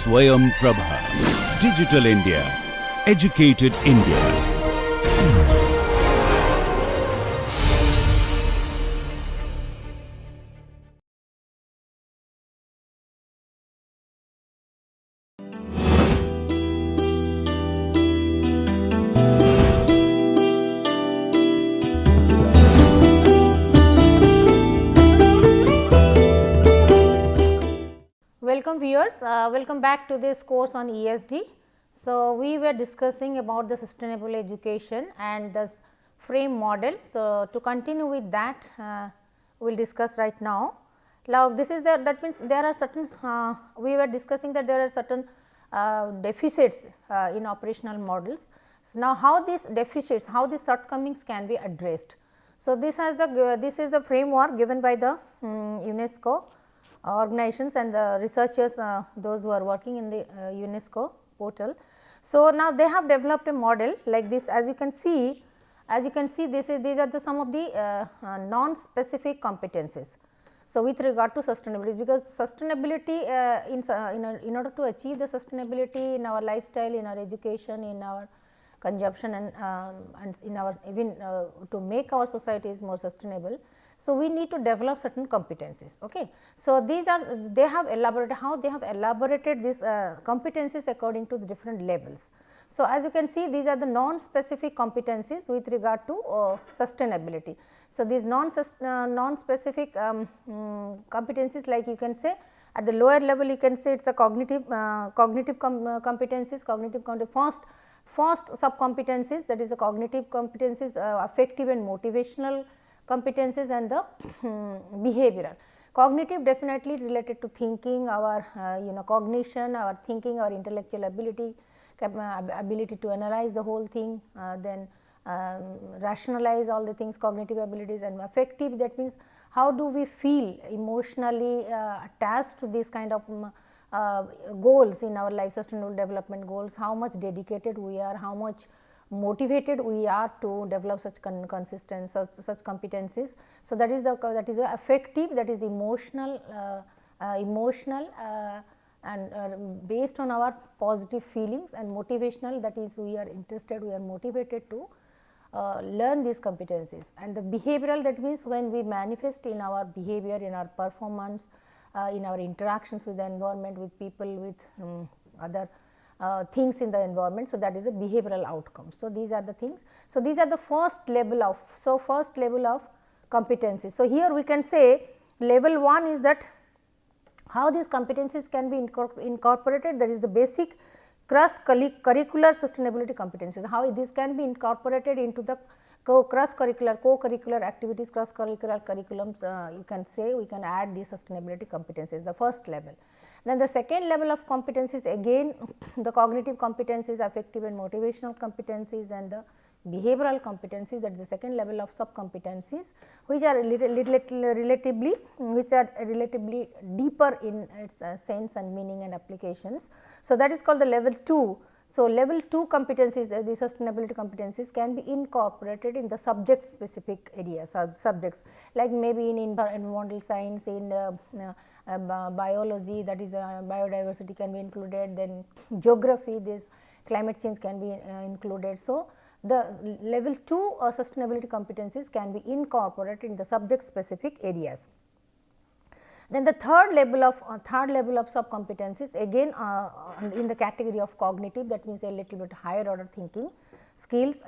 Swayam Prabha. Digital India. Educated India. Welcome viewers, welcome back to this course on ESD. So, we were discussing about the sustainable education and the frame model. So, to continue with that we will discuss right now. Now, this is that means there are certain we were discussing that there are certain deficits in operational models. So, now how these deficits, how these shortcomings can be addressed. So, this is the framework given by the UNESCO organizations and the researchers, those who are working in the UNESCO portal. So, now they have developed a model like this. As you can see these are the some of the non-specific competencies. So, with regard to sustainability, because sustainability in order to achieve the sustainability in our lifestyle, in our education, in our consumption and in our even to make our societies more sustainable. So, we need to develop certain competencies. Okay. So, these are they have elaborated how they have elaborated these competencies according to the different levels. So, as you can see these are the non-specific competencies with regard to sustainability. So, these non-specific competencies, like you can say at the lower level you can say it is a cognitive competencies, first sub competencies, that is the cognitive competencies, affective and motivational competencies, and the behavioral. Cognitive definitely related to thinking, our cognition, our thinking, our intellectual ability, ability to analyze the whole thing, then rationalize all the things, cognitive abilities. And affective, that means how do we feel emotionally attached to this kind of goals in our life, sustainable development goals, how much dedicated we are, how much motivated we are to develop such consistent such competencies. So, that is the affective, that is emotional and based on our positive feelings, and motivational, that is we are interested, we are motivated to learn these competencies. And the behavioral, that means when we manifest in our behavior, in our performance, in our interactions with the environment, with people, with other things in the environment. So, that is a behavioral outcome. So, these are the things. So, these are the first level of competencies. So, here we can say level 1 is that how these competencies can be incorporated, that is the basic cross curricular sustainability competencies, how this can be incorporated into the cross curricular co-curricular activities, cross curricular curriculums, you can say we can add these sustainability competencies, the first level. Then the second level of competencies, again the cognitive competencies, affective and motivational competencies, and the behavioral competencies, that is the second level of sub competencies, which are relatively deeper in its sense and meaning and applications. So, that is called the level 2. So, level 2 competencies, the sustainability competencies can be incorporated in the subject specific areas or subjects, like maybe in environmental science, in biology, that is biodiversity can be included, then geography, this climate change can be included. So, the level 2 sustainability competencies can be incorporated in the subject specific areas. Then the third level of sub competencies, again in the category of cognitive, that means a little bit higher order thinking skills,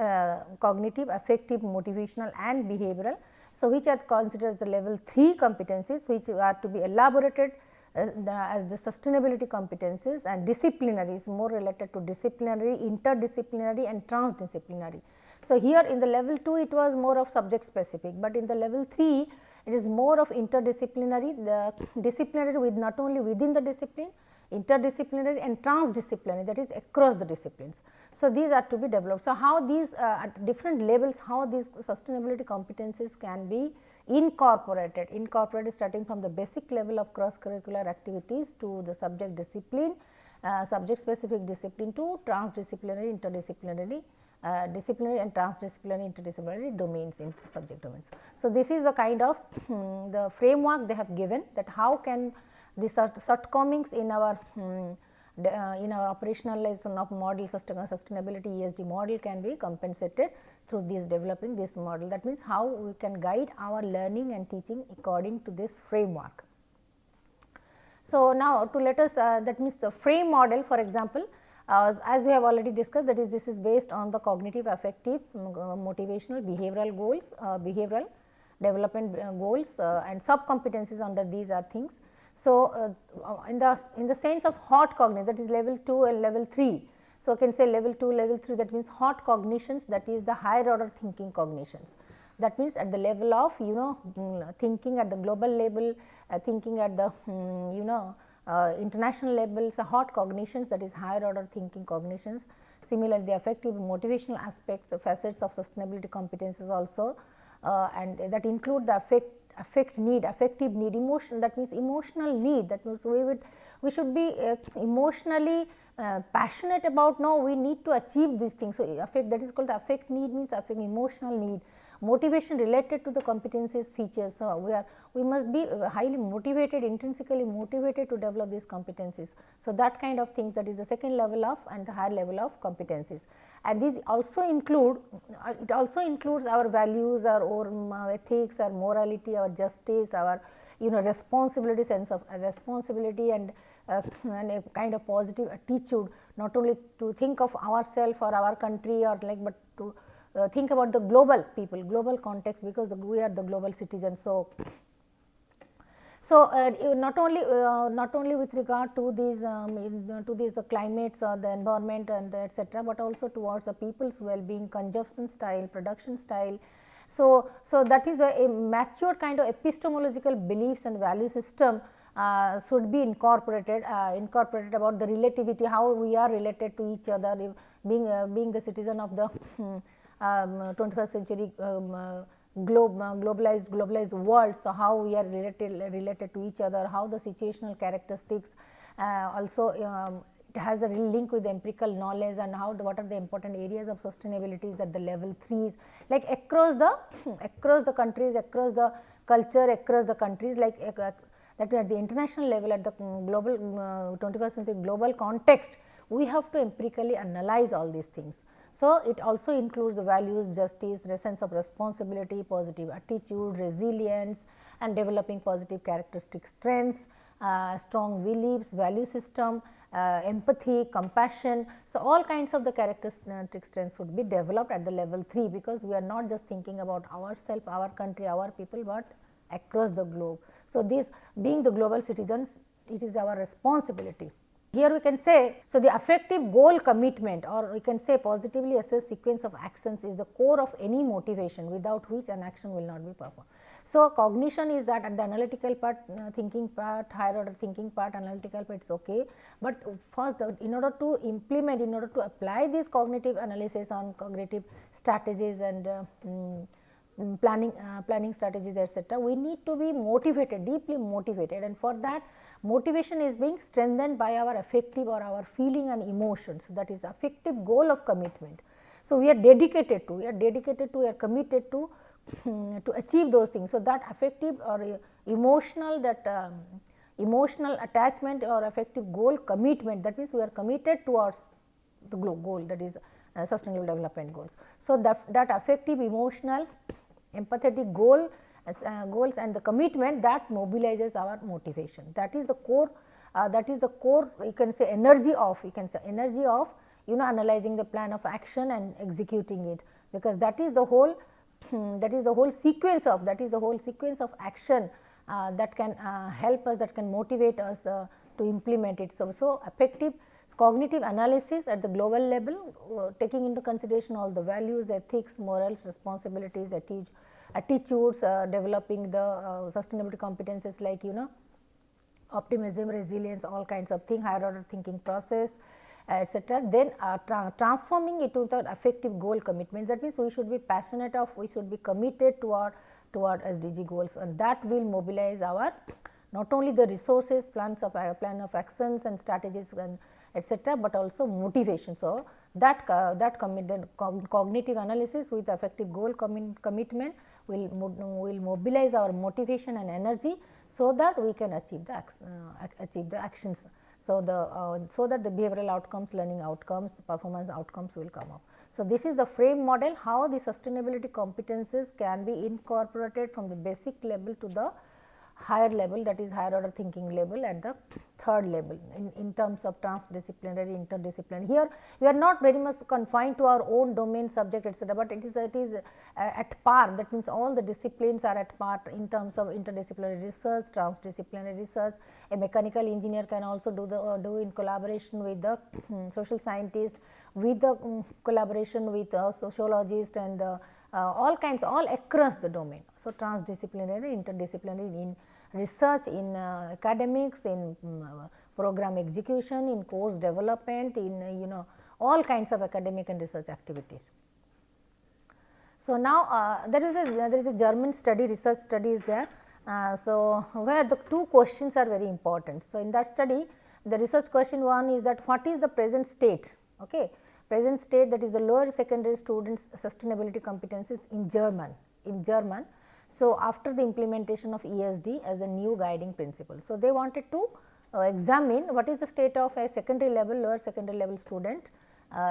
cognitive, affective, motivational and behavioral. So, which are considered as the level 3 competencies, which are to be elaborated as the sustainability competencies, and disciplinary is more related to disciplinary, interdisciplinary and transdisciplinary. So, here in the level 2 it was more of subject specific, but in the level 3 it is more of interdisciplinary, the disciplinary with not only within the discipline, interdisciplinary and transdisciplinary, that is across the disciplines. So, these are to be developed. So, how these at different levels, how these sustainability competencies can be incorporated starting from the basic level of cross curricular activities to the subject discipline, subject specific discipline to transdisciplinary, interdisciplinary, disciplinary and transdisciplinary, interdisciplinary domains in subject domains. So, this is the kind of the framework they have given, that how can the shortcomings in our in our operationalization of model sustainability ESG model can be compensated through this developing this model. That means, how we can guide our learning and teaching according to this framework. So, now to let us that means the frame model, for example, as we have already discussed, that is this is based on the cognitive, affective, motivational, behavioral goals, behavioral development goals and sub competencies under these are things. So, in the sense of hot cognition, that is level 2 and level 3. So, I can say level 2, level 3, that means hot cognitions, that is the higher order thinking cognitions. That means, at the level of thinking at the global level, thinking at the international levels, hot cognitions, that is higher order thinking cognitions. Similarly, the affective motivational aspects, facets of sustainability competences also, and that include the affective need, emotion, that means emotional need, that means we should be emotionally passionate about, no, we need to achieve these things. So, affect, that is called the affect need, means affect emotional need. Motivation related to the competencies features. So, we must be highly motivated, intrinsically motivated to develop these competencies. So, that kind of things, that is the second level of and the higher level of competencies. And these also include, it also includes our values, our ethics, our morality, our justice, our responsibility, sense of responsibility and a kind of positive attitude, not only to think of ourselves or our country or like, but to think about the global people, global context, because we are the global citizens. So, not only with regard to these the climates or the environment and etc., but also towards the people's well-being, consumption style, production style. So, that is a mature kind of epistemological beliefs and value system should be incorporated about the relativity, how we are related to each other, being the citizen of the 21st century globalized world. So, how we are related to each other, how the situational characteristics also it has a real link with the empirical knowledge, and how what are the important areas of sustainability is at the level 3s, like across the countries, across the culture, across the countries, like that at the international level, at the global 21st century global context, we have to empirically analyze all these things. So, it also includes the values, justice, sense of responsibility, positive attitude, resilience and developing positive characteristic strengths, strong beliefs, value system, empathy, compassion. So, all kinds of the characteristic strengths would be developed at the level 3, because we are not just thinking about ourselves, our country, our people, but across the globe. So, this being the global citizens, it is our responsibility. Here we can say, so the affective goal commitment, or we can say positively assessed sequence of actions, is the core of any motivation, without which an action will not be performed. So, cognition is that at the analytical part, thinking part, higher order thinking part, analytical part, it is okay, but first in order to implement, in order to apply this cognitive analysis on cognitive strategies and planning strategies, etc., we need to be motivated, deeply motivated, and for that motivation is being strengthened by our affective or our feeling and emotions. So, that is the affective goal of commitment. So, we are dedicated to, we are committed to achieve those things. So, that affective or emotional, that emotional attachment or affective goal commitment, that means we are committed towards the goal, that is sustainable development goals. So, that affective, emotional, empathetic goals and the commitment, that mobilizes our motivation. That is the core, you can say energy of, analyzing the plan of action and executing it, because that is the whole sequence of action that can help us, that can motivate us to implement it. So, affective cognitive analysis at the global level, taking into consideration all the values, ethics, morals, responsibilities, attitudes, developing the sustainability competences like optimism, resilience, all kinds of things, higher order thinking process, etc. Then transforming it to the affective goal commitments. That means, we should be passionate of, we should be committed toward SDG goals, and that will mobilize our not only the resources, plan of actions and strategies and etc., but also motivation. So, that cognitive analysis with affective goal commitment will mobilize our motivation and energy, so that we can achieve the actions. So, so that the behavioral outcomes, learning outcomes, performance outcomes will come up. So, this is the frame model, how the sustainability competencies can be incorporated from the basic level to the higher level, that is higher order thinking level at the third level in terms of transdisciplinary, interdisciplinary. Here we are not very much confined to our own domain subject etc., but it is at par, that means all the disciplines are at par in terms of interdisciplinary research, transdisciplinary research. A mechanical engineer can also do in collaboration with the social scientist, with the collaboration with sociologist and all kinds, all across the domain. So, transdisciplinary, interdisciplinary in research, in academics, in program execution, in course development, in all kinds of academic and research activities. So, now there is a German study, research study is there. So, where the two questions are very important. So, in that study the research question one is that what is the present state, okay, present state, that is the lower secondary students sustainability competencies in German. So, after the implementation of ESD as a new guiding principle. So, they wanted to examine what is the state of a secondary level, lower secondary level student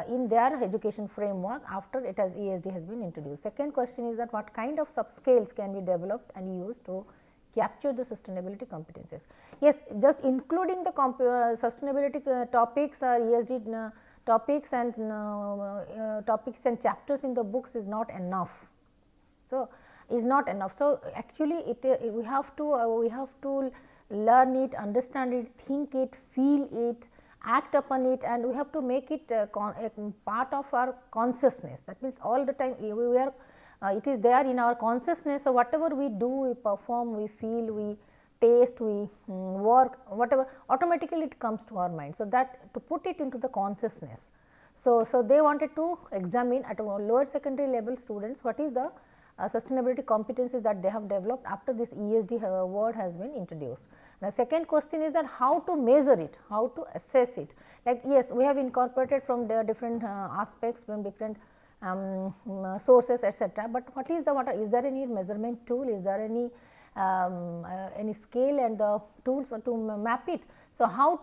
in their education framework after it has ESD has been introduced. Second question is that what kind of subscales can be developed and used to capture the sustainability competencies. Yes, just including the sustainability topics or ESD topics and chapters in the books is not enough. So, is not enough. So, actually we have to learn it, understand it, think it, feel it, act upon it, and we have to make it a part of our consciousness. That means, all the time we are it is there in our consciousness. So, whatever we do, we perform, we feel, we taste, we work, whatever, automatically it comes to our mind. So, that to put it into the consciousness. So, they wanted to examine at a lower secondary level students what is the sustainability competencies that they have developed after this ESD word has been introduced. The second question is that how to measure it, how to assess it. Like, yes, we have incorporated from the different aspects, from different sources etc., but what is there any measurement tool, is there any scale and the tools to map it. So, how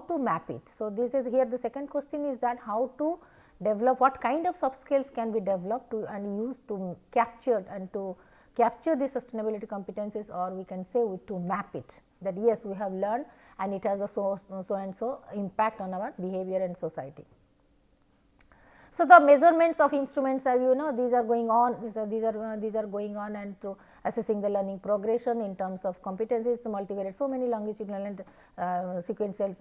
to map it. So, this is here the second question is that how to develop, what kind of subscales can be developed to and used to capture the sustainability competencies, or we can say to map it, that yes, we have learned and it has a so and so impact on our behavior and society. So, the measurements of instruments are these are going on, these are going on, and to assessing the learning progression in terms of competencies, multivariate, so many longitudinal and sequential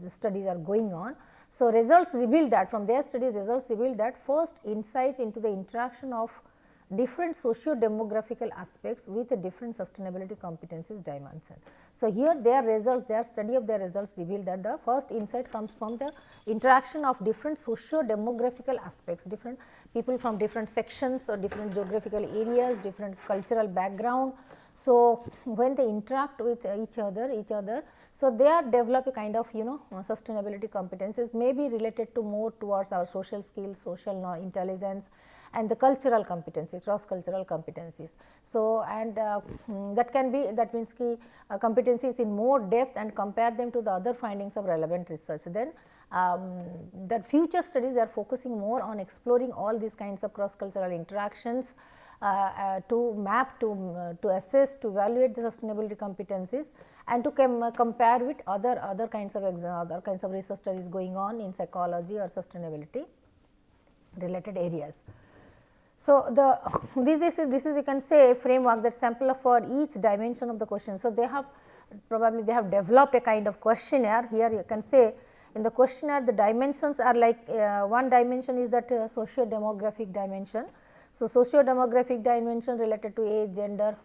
studies are going on. So, results reveal that from their studies, results reveal that first insights into the interaction of different socio-demographical aspects with a different sustainability competencies dimension. So, here their results, their study of their results reveal that the first insight comes from the interaction of different socio-demographical aspects, different people from different sections or different geographical areas, different cultural background. So, when they interact with each other, so they are develop a kind of sustainability competencies may be related to more towards our social skills, social intelligence, and the cultural competencies, cross cultural competencies. So, and that can be, that means competencies in more depth and compare them to the other findings of relevant research. Then the future studies are focusing more on exploring all these kinds of cross cultural interactions to map, to assess, to evaluate the sustainability competencies, and to compare with other kinds of research studies going on in psychology or sustainability related areas. So, this is you can say a framework that sample for each dimension of the question. So, they have developed a kind of questionnaire. Here you can say in the questionnaire the dimensions are like one dimension is that socio-demographic dimension. So, socio-demographic dimension related to age, gender,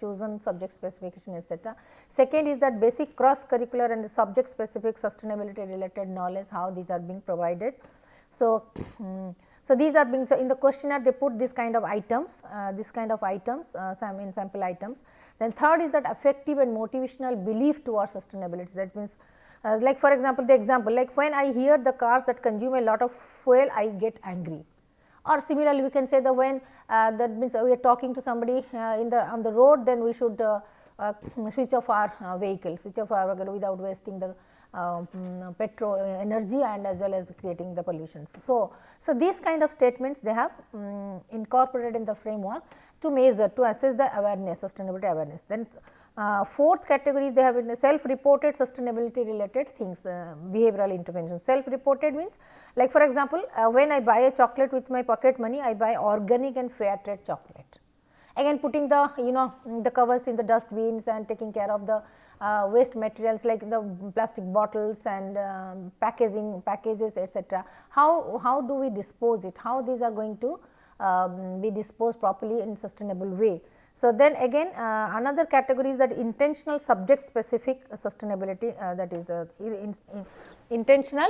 chosen subject specification etc. Second is that basic cross curricular and subject specific sustainability related knowledge, how these are being provided. So, these are being, so in the questionnaire they put this kind of items, sample items. Then third is that affective and motivational belief towards sustainability. That means like for example, the example like when I hear the cars that consume a lot of fuel, I get angry. Or similarly, we can say the when that means we are talking to somebody on the road, then we should switch off our vehicle, switch off our vehicle without wasting the petrol energy and as well as creating the pollutions. So these kind of statements they have incorporated in the framework to measure, to assess the awareness, sustainability awareness. Then fourth category they have in self reported sustainability related things, behavioral interventions. Self reported means, like for example, when I buy a chocolate with my pocket money, I buy organic and fair trade chocolate. Again putting the the covers in the dustbins and taking care of the waste materials like the plastic bottles and packages etc. How do we dispose it, how these are going to be disposed properly in sustainable way. So then again another category is that intentional subject specific sustainability, that is the intentional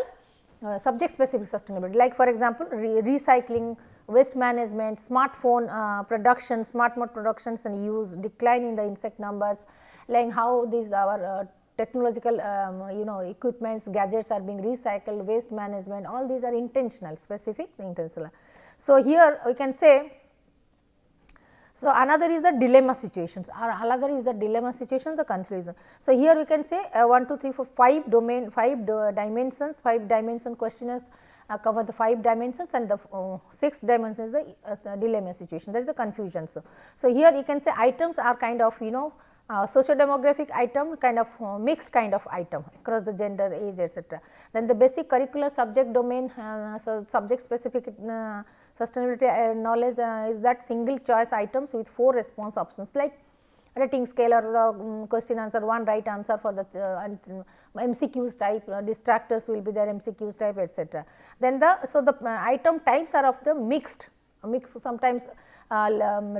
subject specific sustainability, like for example recycling, waste management, smartphone production, smartphone productions and use, decline in the insect numbers, like how these our technological equipments, gadgets are being recycled, waste management, all these are intentional, specific, intentional. So here we can say, so another is the dilemma situations, or another is the dilemma situations, the confusion. So here we can say 1, 2, 3, 4, 5 domain, 5 dimensions, 5 dimension questionnaires cover the 5 dimensions, and the 6th dimension is the dilemma situation, that is the confusion. So here you can say items are kind of socio-demographic item, kind of mixed kind of item across the gender, age etc. Then the basic curricular subject domain, so subject specific sustainability knowledge is that single choice items with 4 response options, like rating scale or the question answer, 1 right answer for the MCQs type, distractors will be there, MCQs type etc. Then the item types are of the mixed, sometimes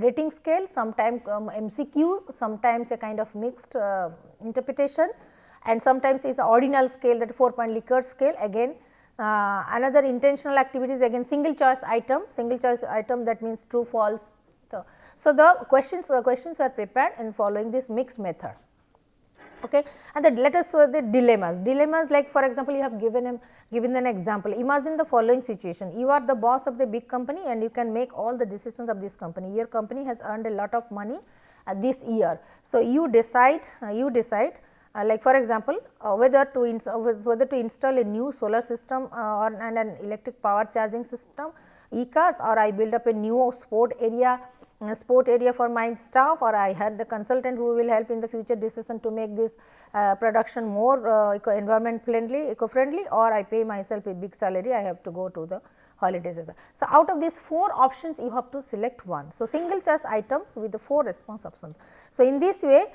rating scale, sometimes MCQs, sometimes a kind of mixed interpretation, and sometimes is the ordinal scale, that 4-point Likert scale. Again another intentional activities, again single choice item, that means true false. So the questions are prepared in following this mixed method. Okay. And then let us the dilemmas, like for example, you have given an example. Imagine the following situation: you are the boss of the big company and you can make all the decisions of this company. Your company has earned a lot of money this year. So you decide like for example, whether to install a new solar system and an electric power charging system, e-cars, or I build up a new sport area for my staff, or I had the consultant who will help in the future decision to make this production more environment friendly, eco-friendly, or I pay myself a big salary, I have to go to the holidays. So out of these 4 options you have to select one. So single choice items with the 4 response options. So in this way,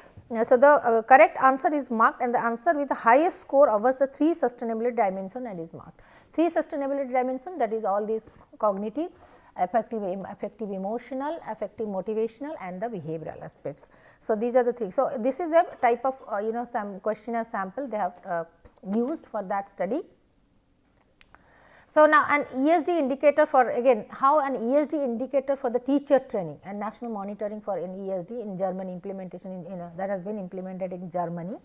so the correct answer is marked, and the answer with the highest score covers the 3 sustainability dimension and is marked. 3 sustainability dimension, that is all these cognitive, affective emotional, affective motivational, and the behavioral aspects. So these are the 3. So this is a type of some questionnaire sample they have used for that study. So now an ESD indicator for, again how an ESD indicator for the teacher training and national monitoring for an ESD in German implementation that has been implemented in Germany.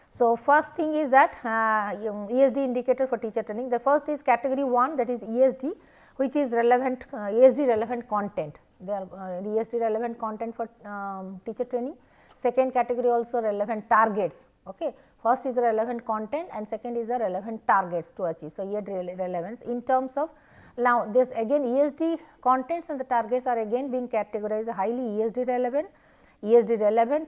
So first thing is that ESD indicator for teacher training. The first is category 1, that is ESD, which is relevant ESD relevant content. They are ESD relevant content for teacher training. Second category also relevant targets. Okay. First is the relevant content and second is the relevant targets to achieve. So ESD relevance in terms of, now this again ESD contents and the targets are again being categorized highly ESD relevant,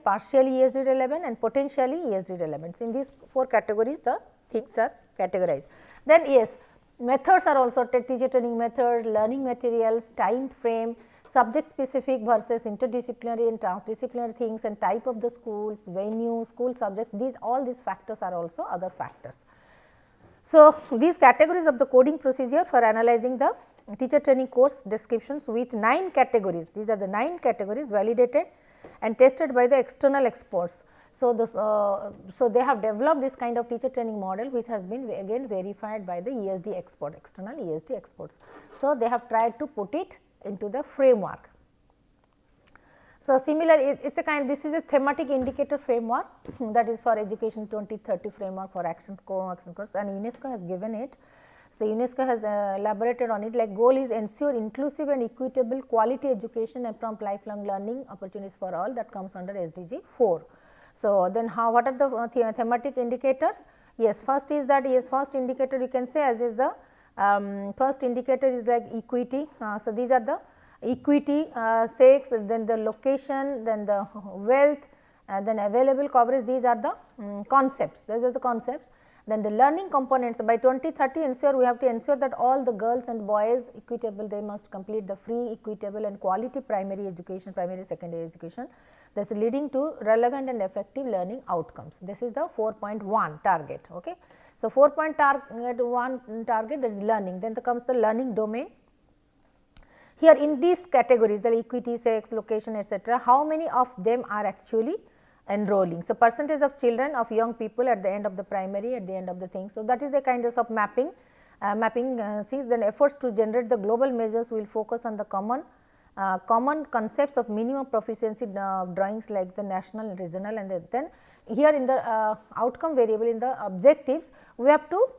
partially ESD relevant, and potentially ESD relevant. In these 4 categories the things are categorized. Then yes, methods are also teacher training method, learning materials, time frame, subject specific versus interdisciplinary and transdisciplinary things, and type of the schools, venue, school subjects, all these factors are also other factors. So these categories of the coding procedure for analyzing the teacher training course descriptions with 9 categories. These are the 9 categories validated and tested by the external experts. So they have developed this kind of teacher training model, which has been again verified by the ESD expert, external ESD experts. So they have tried to put it into the framework. So similar, it's a kind, this is a thematic indicator framework that is for education 2030 framework for action course, and UNESCO has given it. So UNESCO has elaborated on it, like goal is ensure inclusive and equitable quality education and prompt lifelong learning opportunities for all, that comes under SDG 4. So, then what are the thematic indicators? Yes, first is that first indicator you can say as is the first indicator is like equity. So, these are the equity, sex, then the location, then the wealth, then available coverage. These are the concepts. These are the concepts. Then the learning components, by 2030 we have to ensure that all the girls and boys equitable, they must complete the free, equitable and quality primary education, primary secondary education, thus leading to relevant and effective learning outcomes. This is the 4.1 target. Okay. So, 4.1 target, that is learning. Then comes the learning domain. Here in these categories, the equity, sex, location, etc., how many of them are actually enrolling. So, percentage of children, of young people at the end of the primary, at the end of the thing. So, that is a kind of mapping. Sees then efforts to generate the global measures will focus on the common concepts of minimum proficiency drawings like the national, regional, and then here in the outcome variable, in the objectives, we have to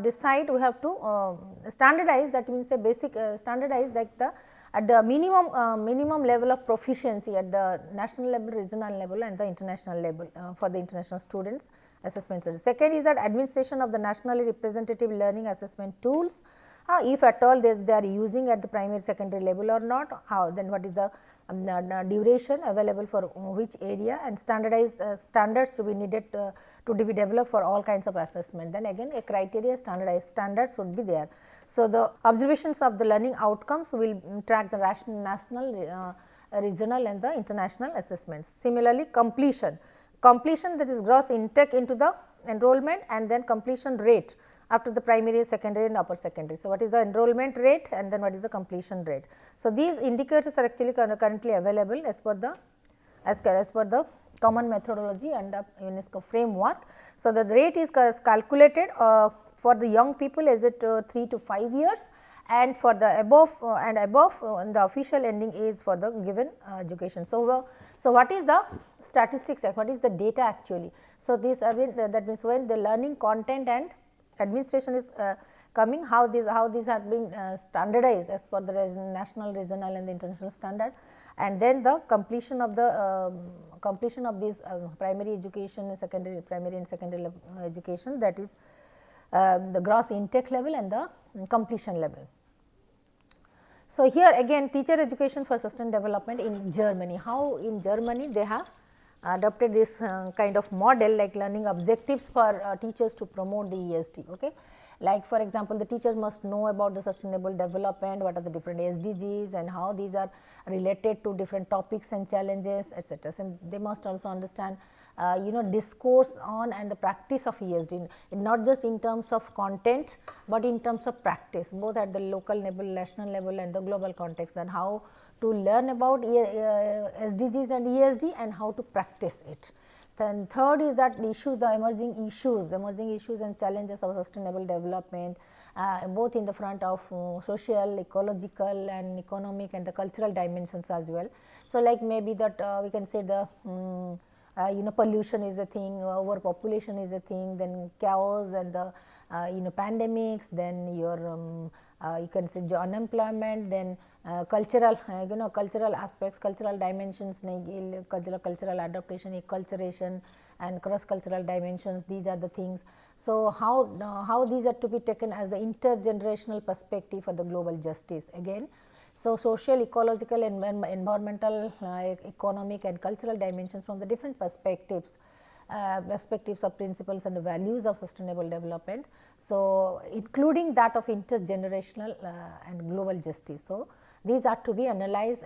decide, we have to standardize, that means a basic standardize like the at the minimum level of proficiency at the national level, regional level and the international level for the international students assessment. Second is that administration of the nationally representative learning assessment tools, if at all they are using at the primary secondary level or not, how, then what is the duration available for which area, and standardized standards to be needed to be developed for all kinds of assessment. Then again a criteria, standardized standards would be there. So, the observations of the learning outcomes will track the national, regional and the international assessments. Similarly, completion, that is gross intake into the enrollment and then completion rate after the primary, secondary and upper secondary. So, what is the enrollment rate and then what is the completion rate. So, these indicators are actually currently available as per the common methodology and the UNESCO framework. So, the rate is calculated for the young people is it 3 to 5 years, and for the above the official ending age for the given education. So, what is the statistics, what is the data actually. So, this that means when the learning content and administration is coming, how these are being standardized as per the national, regional and the international standard, and then the completion of these primary education, secondary, primary and secondary education, that is the gross intake level and the completion level. So, here again teacher education for sustained development in Germany, how in Germany they have adopted this kind of model like learning objectives for teachers to promote the ESD. Okay. Like for example, the teachers must know about the sustainable development, what are the different SDGs and how these are related to different topics and challenges, etc. And they must also understand discourse on and the practice of ESD, not just in terms of content, but in terms of practice, both at the local level, national level and the global context, and how to learn about SDGs and ESD and how to practice it. Then third is that the emerging issues and challenges of sustainable development, both in the front of social, ecological and economic and the cultural dimensions as well. So, like maybe that we can say the pollution is a thing, overpopulation is a thing, then chaos and the pandemics, then your you can say unemployment, then cultural cultural aspects, cultural dimensions, cultural adaptation, acculturation and cross cultural dimensions, these are the things. So, how these are to be taken as the intergenerational perspective for the global justice again. So, social, ecological and environmental, economic and cultural dimensions from the different perspectives of principles and values of sustainable development. So, including that of intergenerational and global justice. So, these are to be analyzed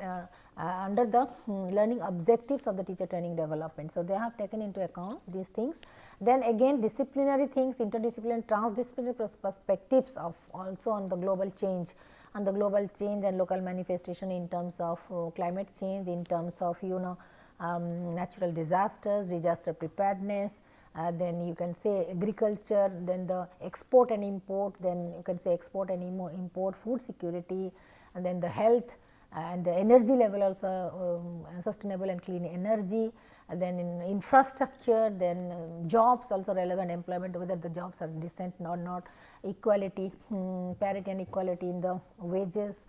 under the learning objectives of the teacher training development. So, they have taken into account these things. Then again disciplinary things, interdisciplinary, transdisciplinary perspectives of also on the global change and local manifestation in terms of climate change, in terms of natural disasters, disaster preparedness, then you can say agriculture, then the export and import, then you can say export and import, food security, and then the health and the energy level also, sustainable and clean energy, and then in infrastructure, then jobs also relevant, employment, whether the jobs are decent or not, equality, parity and equality in the wages,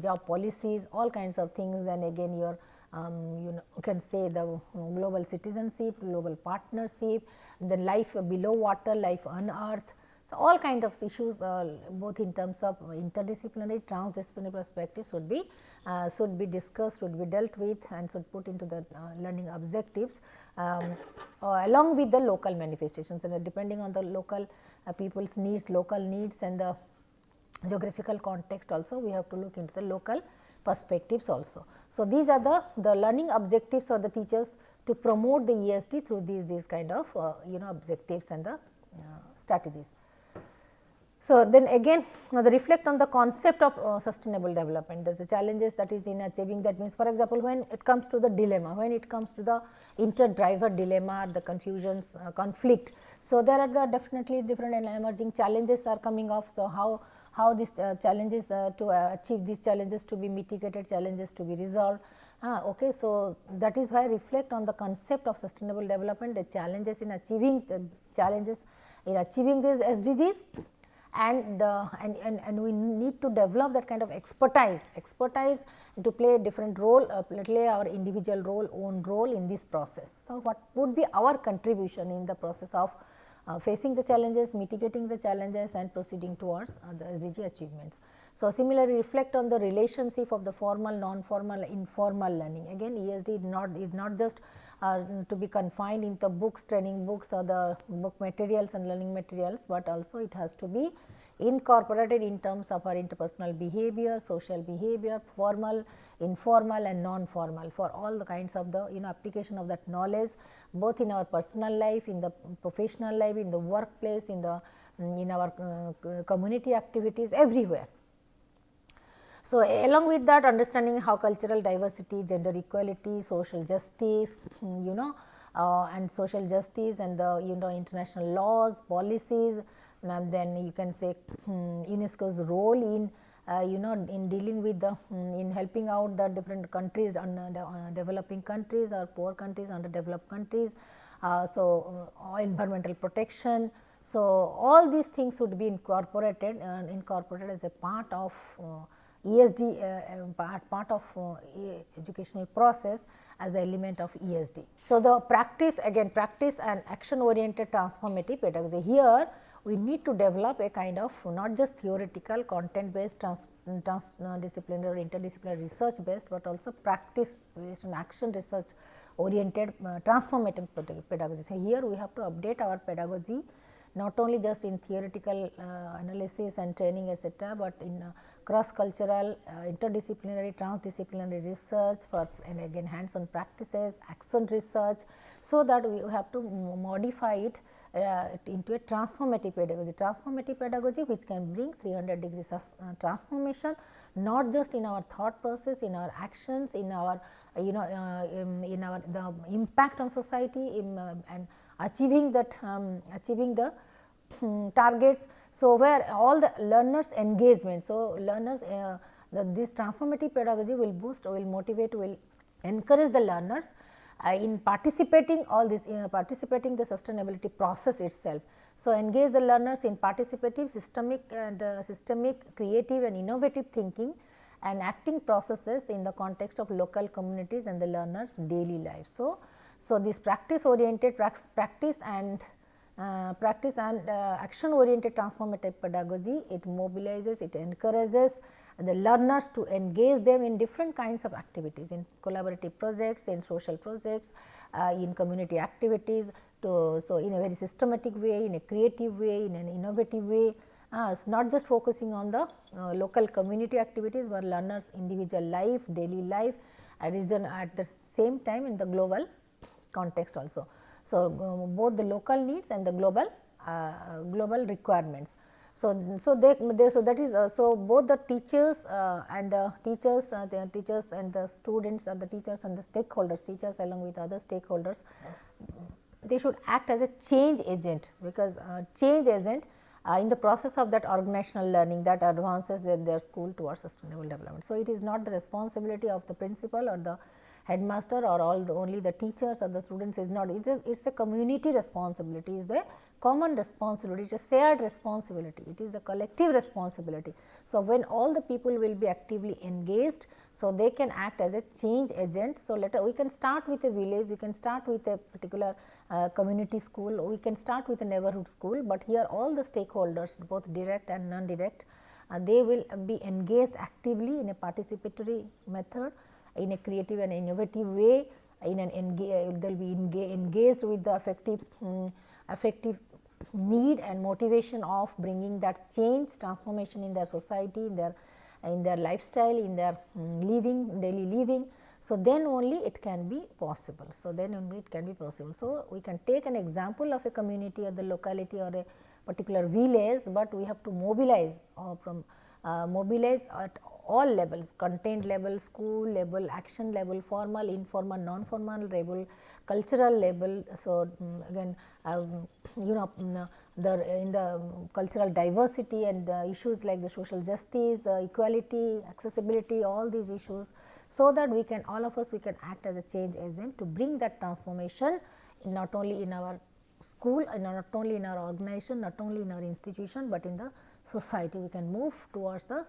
job policies, all kinds of things. Then again your you can say the global citizenship, global partnership, then life below water, life on earth. So, all kind of issues both in terms of interdisciplinary, transdisciplinary perspective should be discussed, should be dealt with, and should put into the learning objectives along with the local manifestations, and depending on the local people's needs, local needs, and the geographical context also we have to look into the local perspectives also. So, these are the learning objectives of the teachers to promote the ESD through these kind of objectives and the strategies. So, then again the reflect on the concept of sustainable development, the challenges that is in achieving that. Means, for example, when it comes to the dilemma, when it comes to the inter-driver dilemma, the confusions, conflict. So, there are definitely different and emerging challenges are coming up. So, how these challenges to achieve these challenges to be mitigated, challenges to be resolved. Okay. So, that is why reflect on the concept of sustainable development, the challenges in achieving these SDGs, and we need to develop that kind of expertise to play a different role, play our individual own role in this process. So, what would be our contribution in the process of facing the challenges, mitigating the challenges, and proceeding towards the SDG achievements. So, similarly reflect on the relationship of the formal, non-formal, informal learning. Again, ESD is not just to be confined into books, training books, or the book materials and learning materials, but also it has to be incorporated in terms of our interpersonal behavior, social behavior, formal, informal, and non-formal, for all the kinds of the application of that knowledge, both in our personal life, in the professional life, in the workplace, in our community activities, everywhere. So, along with that, understanding how cultural diversity, gender equality, social justice, and social justice, and the international laws, policies, and then you can say UNESCO's role in in dealing with the in helping out the different countries, developing countries or poor countries, underdeveloped countries. So, environmental protection. So, all these things should be incorporated as a part of ESD, part of educational process as the element of ESD. So, the practice and action oriented transformative pedagogy. Here we need to develop a kind of not just theoretical content based transdisciplinary or interdisciplinary research based, but also practice based and action research oriented transformative pedagogy. So, here we have to update our pedagogy not only just in theoretical analysis and training etc., but in cross cultural, interdisciplinary, transdisciplinary research and again hands on practices, action research. So, that we have to modify it into a transformative pedagogy which can bring 300 degrees transformation, not just in our thought process, in our actions, in our in our the impact on society and achieving that achieving the targets. So, where all the learners engagement. So, learners this transformative pedagogy will boost, will motivate, will encourage the learners in participating all this participating the sustainability process itself. So, engage the learners in participative, systemic creative and innovative thinking and acting processes in the context of local communities and the learners daily life. So, this practice oriented practice and action oriented transformative pedagogy, it mobilizes, it encourages the learners to engage them in different kinds of activities, in collaborative projects, in social projects, in community activities. So, in a very systematic way, in a creative way, in an innovative way. It is not just focusing on the local community activities, but learners individual life, daily life, at the same time in the global context also. So, both the local needs and the global requirements. So, that is so both the teachers and the teachers and the students and the teachers and the stakeholders, teachers along with other stakeholders, they should act as a change agent, because change agent in the process of that organizational learning that advances their school towards sustainable development. So, it is not the responsibility of the principal or the headmaster or only the teachers or the students is not, it is a community responsibility, it is the common responsibility, it is a shared responsibility, it is a collective responsibility. So, when all the people will be actively engaged, so they can act as a change agent. So, we can start with a village, we can start with a particular community school, we can start with a neighborhood school, but here all the stakeholders, both direct and non-direct, they will be engaged actively in a participatory method, in a creative and innovative way, in an they will be engaged with the affective need and motivation of bringing that change, transformation in their society, in their lifestyle, in their living, daily living. So, then only it can be possible. So, then only it can be possible. So, we can take an example of a community or the locality or a particular village, but we have to mobilize mobilize at all levels, content level, school level, action level, formal, informal, non-formal level, cultural level. So, again in the cultural diversity and issues like the social justice, equality, accessibility, all these issues, so that we can, all of us, we can act as a change agent to bring that transformation not only in our school and not only in our organization, not only in our institution, but in the society. We can move towards the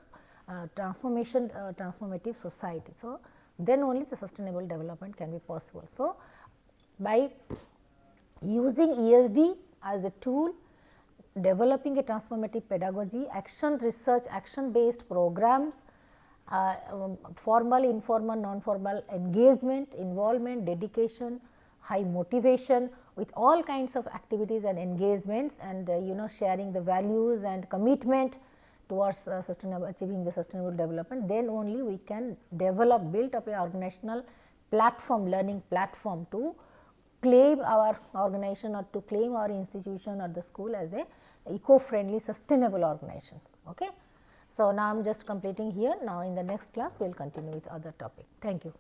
transformative society. So, then only the sustainable development can be possible. So, by using ESD as a tool, developing a transformative pedagogy, action research, action based programs, formal, informal, non-formal engagement, involvement, dedication, high motivation, with all kinds of activities and engagements, and sharing the values and commitment towards achieving the sustainable development, then only we can build up a organizational platform, learning platform to claim our organization or to claim our institution or the school as a eco-friendly sustainable organization. Okay. So, now I am just completing here. Now, in the next class we will continue with other topic. Thank you.